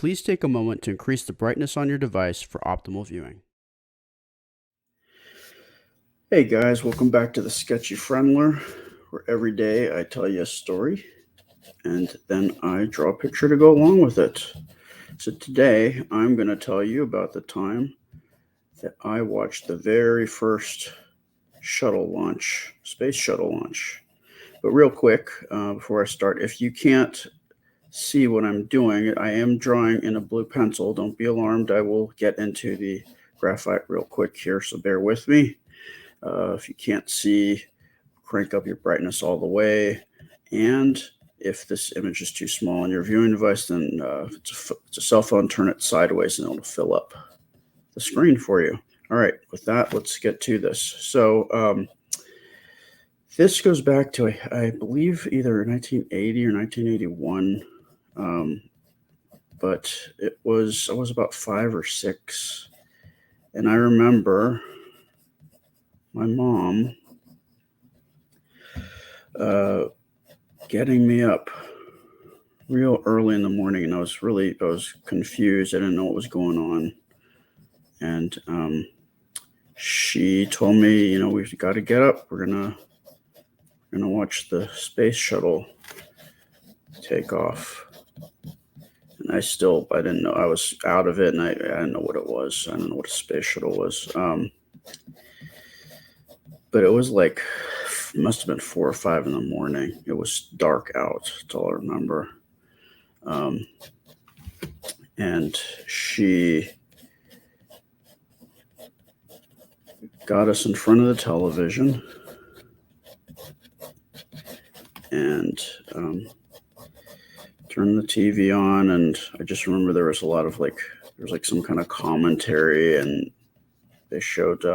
please take a moment to increase the brightness on your device for optimal viewing. Hey guys, welcome back to the Sketchy Friendler, where every day I tell you a story and then I draw a picture to go along with it. So today I'm going to tell you about the time that I watched the very first shuttle launch, space shuttle launch. But real quick, before I start, if you can't see what I'm doing, I am drawing in a blue pencil. Don't be alarmed. I will get into the graphite real quick here, so bear with me. If you can't see, crank up your brightness all the way. And if this image is too small on your viewing device, then if it's a cell phone, turn it sideways and it'll fill up the screen for you. All right, with that, let's get to this. So this goes back to, I believe, either 1980 or 1981. But I was about 5 or 6. And I remember my mom getting me up real early in the morning, and I was confused. I didn't know what was going on. And she told me, we've got to get up. We're gonna watch the space shuttle take off. And I didn't know. I was out of it, and I didn't know what it was. I don't know what a space shuttle was. But it was like, must have been 4 or 5 in the morning. It was dark out. That's all I remember. And she got us in front of the television and turned the TV on. And I just remember there was a lot of there was some kind of commentary, and they showed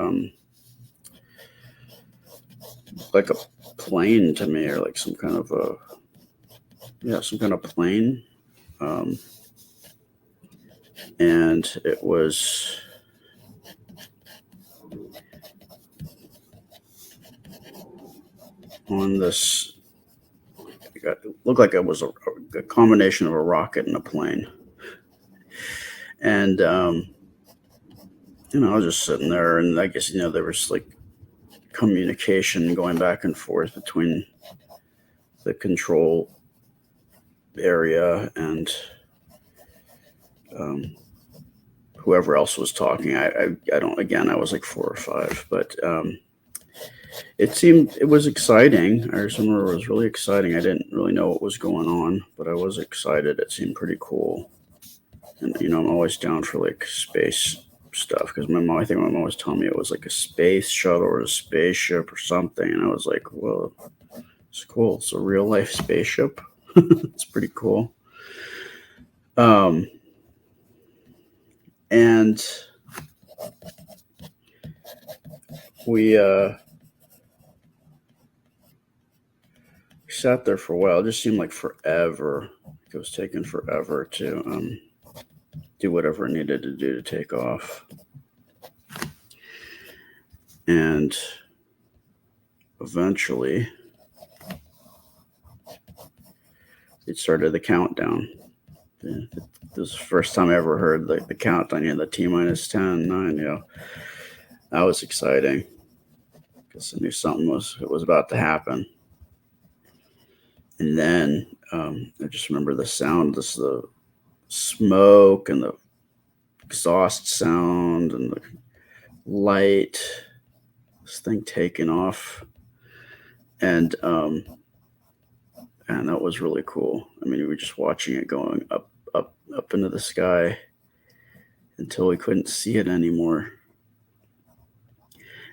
like a plane to me, or like some kind of plane. And it was on this, it looked like it was a combination of a rocket and a plane. And, I was just sitting there, and I guess, there was like communication going back and forth between the control area and whoever else was talking. I was like 4 or 5, but it was exciting. I just remember it was really exciting. I didn't really know what was going on, but I was excited. It seemed pretty cool. And, I'm always down for like space stuff, because I think my mom was telling me it was like a space shuttle or a spaceship or something. And I was like, well, it's cool. It's a real life spaceship. It's pretty cool. And we sat there for a while. It just seemed like forever. It was taking forever to do whatever it needed to do to take off. And eventually it started the countdown. This was the first time I ever heard the countdown, the T-10, 9, That was exciting, because I knew something was about to happen. And then I just remember the sound, the smoke and the exhaust sound and the light, this thing taking off. And that was really cool. I mean, we were just watching it going up into the sky until we couldn't see it anymore.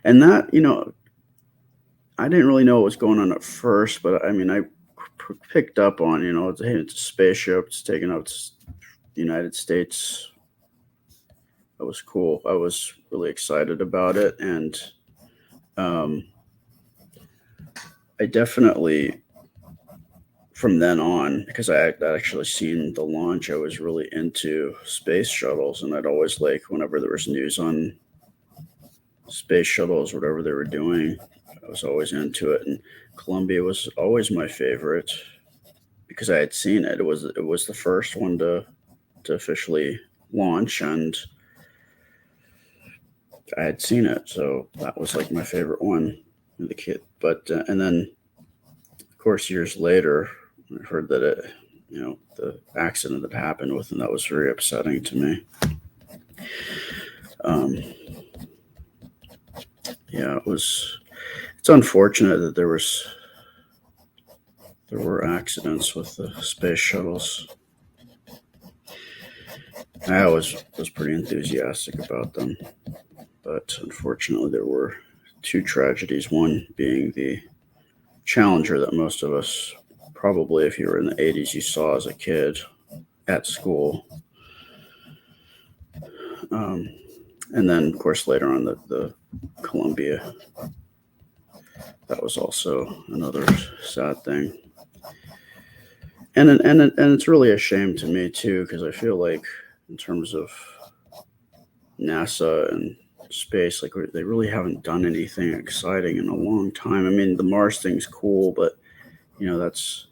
And that, I didn't really know what was going on at first, but I mean, I picked up on, hey, it's a spaceship. It's taking out the United States. That was cool. I was really excited about it. And I definitely, from then on, because I had actually seen the launch, I was really into space shuttles. And I'd always whenever there was news on space shuttles, whatever they were doing, I was always into it. And Columbia was always my favorite because I had seen it. It was the first one to to officially launch, and I had seen it, so that was like my favorite one, the kid. But and then, of course, years later, I heard that the accident that happened with him, that was very upsetting to me. Um, yeah, it was. It's unfortunate that there were accidents with the space shuttles. I always was pretty enthusiastic about them, but unfortunately, there were two tragedies. One being the Challenger that most of us, probably if you were in the 80s, you saw as a kid at school. And then, of course, later on, the Columbia. That was also another sad thing. And it's really a shame to me, too, because I feel like in terms of NASA and space, like they really haven't done anything exciting in a long time. I mean, the Mars thing's cool, but it's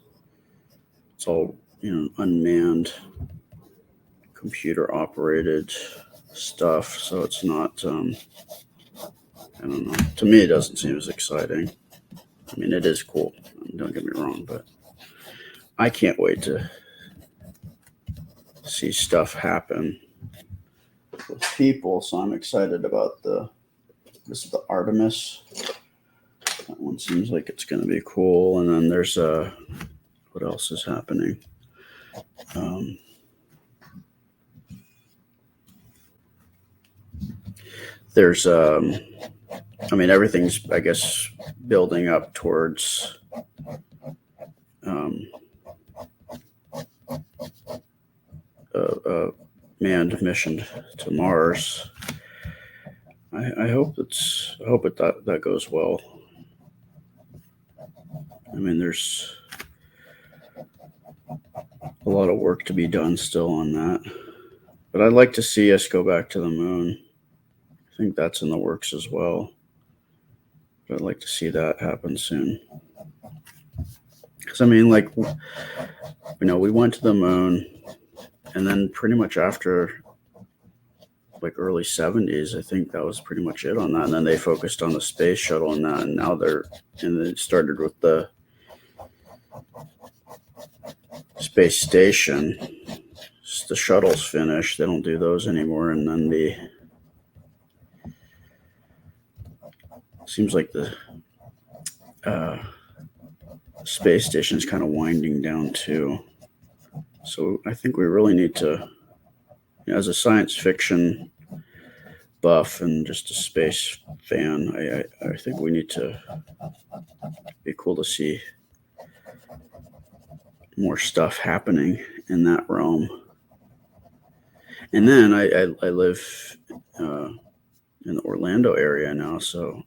all unmanned, computer operated stuff. So it's not. I don't know. To me, it doesn't seem as exciting. I mean, it is cool. Don't get me wrong, but I can't wait to see stuff happen with people. So I'm excited about this is the Artemis. That one seems like it's going to be cool. And then there's what else is happening? There's I mean, everything's, I guess, building up towards a manned mission to Mars. I hope that goes well. I mean, there's a lot of work to be done still on that, but I'd like to see us go back to the moon. I think that's in the works as well. But I'd like to see that happen soon. Because I mean, like, we went to the moon, and then pretty much after like early 70s, I think that was pretty much it on that. And then they focused on the space shuttle and that, and now it started with the space station. The shuttle's finished. They don't do those anymore. And then seems like the space station is kind of winding down too. So I think we really need to, as a science fiction buff and just a space fan, I think we need to be cool to see more stuff happening in that realm. And then I live in the Orlando area now, so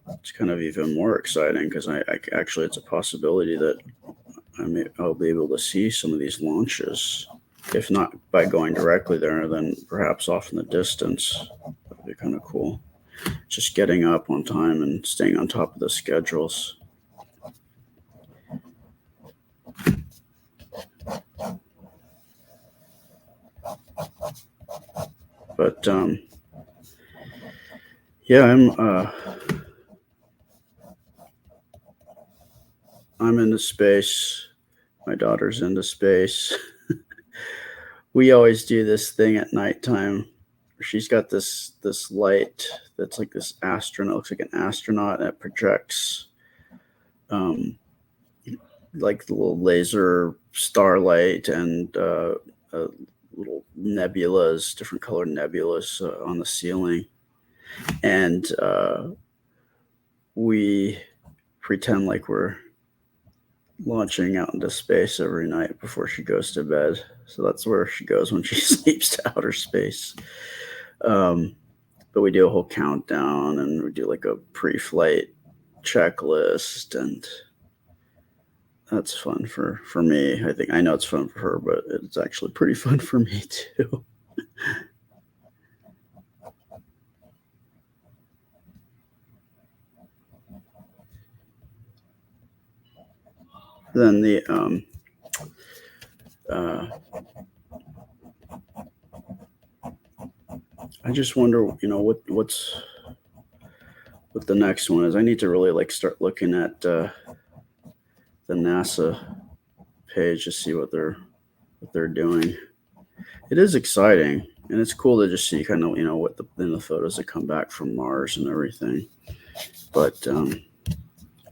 it's kind of even more exciting because I actually, it's a possibility that I'll be able to see some of these launches, if not by going directly there, then perhaps off in the distance. That'd be kind of cool. Just getting up on time and staying on top of the schedules. But yeah, I'm into space. My daughter's into space. We always do this thing at nighttime. She's got this light that's like this astronaut. Looks like an astronaut, and it projects like the little laser starlight and little nebulas, different colored nebulas on the ceiling, and we pretend like we're launching out into space every night before she goes to bed. So that's where she goes when she sleeps, to outer space. But we do a whole countdown, and we do like a pre-flight checklist, and that's fun for me. I know it's fun for her, but it's actually pretty fun for me too. Then the I just wonder, what's what the next one is. I need to really like start looking at the NASA page to see what they're doing. It is exciting, and it's cool to just see kind of what in the photos that come back from Mars and everything. But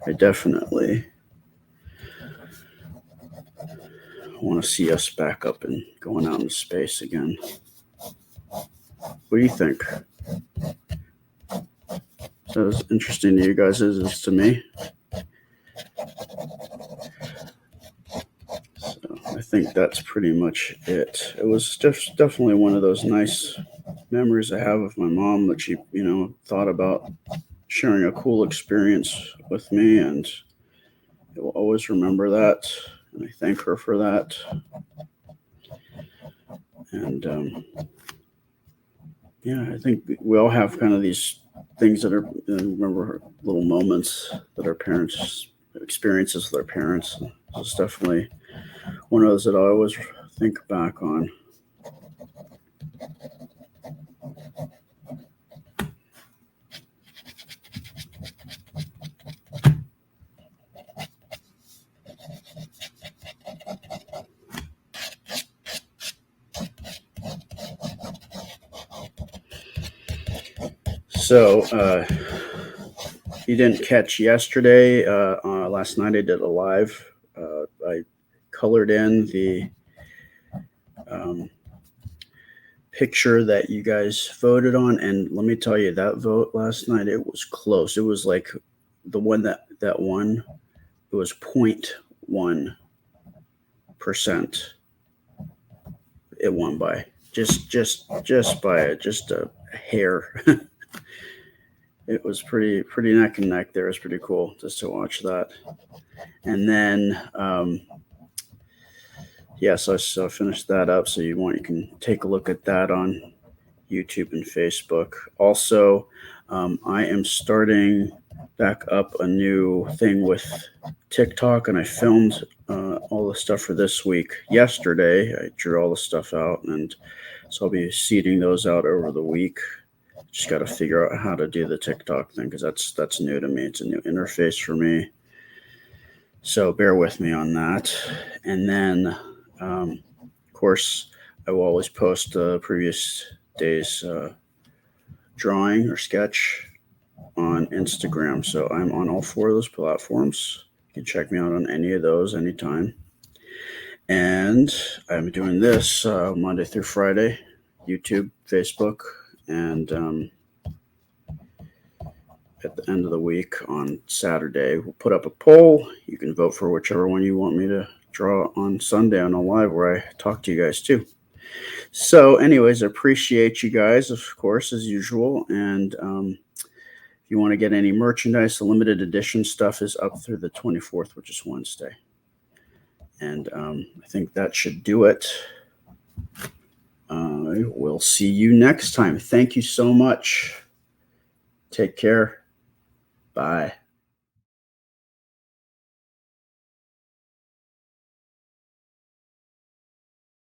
I definitely want to see us back up and going out into space again. What do you think? Is that as interesting to you guys as it is to me? So I think that's pretty much it. It was just definitely one of those nice memories I have of my mom that she, thought about sharing a cool experience with me, and I will always remember that, and I thank her for that. And yeah, I think we all have kind of these things that are remember little moments that our parents experiences with our parents. It's definitely one of those that I always think back on. So, you didn't catch yesterday. Last night I did a live. I colored in the um, picture that you guys voted on, and let me tell you, that vote last night, it was close. It was like the one that won. It was 0.1%. It won by just by just a hair. It was pretty neck and neck there. It was pretty cool just to watch that. And then yeah, so I finished that up. So you can take a look at that on YouTube and Facebook. Also, I am starting back up a new thing with TikTok, and I filmed all the stuff for this week yesterday. I drew all the stuff out, and so I'll be seeding those out over the week. Just got to figure out how to do the TikTok thing because that's new to me. It's a new interface for me. So bear with me on that. And then, of course, I will always post the previous day's drawing or sketch on Instagram. So I'm on all four of those platforms. You can check me out on any of those anytime. And I'm doing this Monday through Friday, YouTube, Facebook, and at the end of the week on Saturday, we'll put up a poll. You can vote for whichever one you want me to draw on Sunday on a live where I talk to you guys too. So anyways, I appreciate you guys, of course, as usual. And if you want to get any merchandise, the limited edition stuff is up through the 24th, which is Wednesday. And I think that should do it. I will see you next time. Thank you so much. Take care. Bye.